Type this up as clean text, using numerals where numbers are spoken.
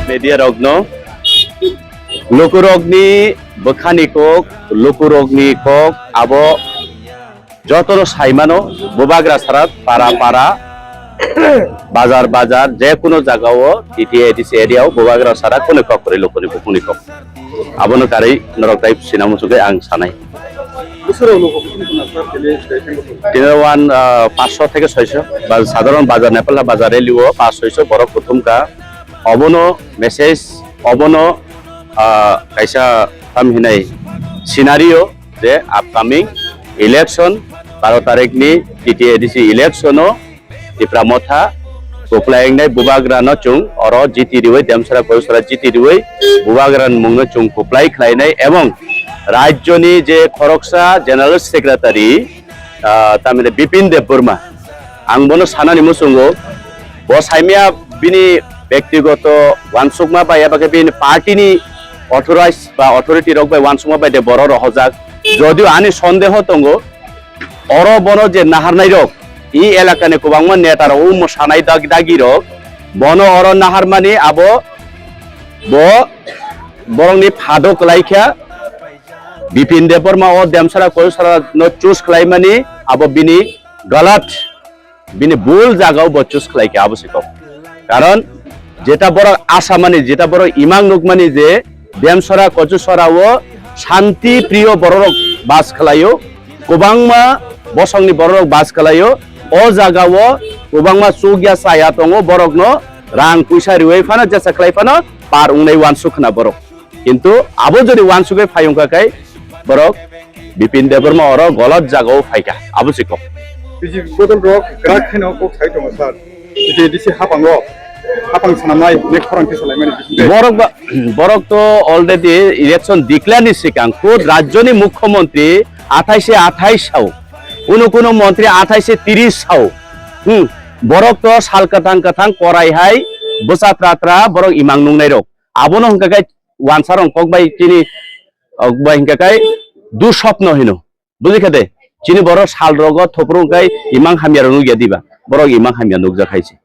media rogno lokurogni bokhani kok lokurogni kok abo jotoro saimano bobagra sarat para para bazar bazar je kono jagao TTADC area o bobagra sarat kono kok kore lokoni bokhani kok abono karai norok type sinamu sugai ang sanai Tinawan 500 থেকে 600 বা সাধারণ বাজার নেপাল বাজারে লিও 500 বড় প্রথমকা অবনো message অবনো কাইসা থামহিনাই scenario যে upcoming election 12 তারিখনি TTADC ইলেকশনও টিপ্রামথা কোপ্লাইংনাই বুবাগ্রানো চুং or জিতি দিওই দেমসরা কয়সরা জিতি দিওই বুবাগ্রান মুংনো চুং কোপ্লাই খাইনাই এবং রাজ্যনি যে খরকসা জেনারেল সেক্রেটারি তামিনে বিপিন দেববর্মা আংবনো সানানি মুসুঙ্গো বসাইমিয়া বিনি ব্যক্তিগত ওয়ানসুকমা বা এবাকে বিনি পার্টিনি অথরাইজ বা অথরিটি রক বা ওয়ানসুকমা বা দে বড় রহজাক যদিও আনি সন্দেহ তঙ্গো অর বন যে নাহারনাই রক ই এলাকানে কোবাংমা নেতার ও সানাই দাগি রক বন অর নাহারমানি আবো বরংনি ফাদক লাইখা বিপিন দেববর্মা ও দেমসারা কয়সরা ন চুজ খাইমানি আবো বিনি গলত বিনি ভুল জায়গাও ব চুজ খাইকে আবশ্যক কারণ যেটা বড় আশা মানে যেটা বড় ইমাং নুকমানি যে দেমসরা কচুসরা ও শান্তি প্রিয় বড়রক বাস খালাইও কোবাংমা বসংনি বড়রক বাস খালাইও ও জায়গাও কোবাংমা চুগিয়া সায়া দङ বরকন রাং পয়সা রিওই ফানা যেসা খাইফানো পার উংনাই ওয়ানসুখনা বরক কিন্তু আবো যদি ওয়ানসুকে ফাইংকাকাই বরক বিপিন দেববর্মা অর গলত জাগাও ফাইকা আবশ্যক বিজি বদল রক গ্রাক খেনো কক সাই দङ স্যার TTADC হাপাং সানামাই নেক ফরান্তি সালাইমানি বরক তো অলরেডি ইলেকশন ডিক্লেয়ারনি সিকাং খুদ রাজ্যনি মুখ্যমন্ত্রী 28 সাও কোনো মন্ত্রী 28 সাও বরক তো সালকাথাং কাথাং করাইহাই বসাত্রাত্রা বরক ইমাং নুংনাই রক আবনো হংকাকাই ওয়ানসারং কক বাই চিনি অকবাই হংকাকাই দুঃস্বপ্ন হিনো বুঝিখাদে চিনি বড় সাল রগ থপরুকাই ইমাং হামিয়ার নুগিয়া দিবা বড় ইমাং হামিয়া নুগজা খাইছে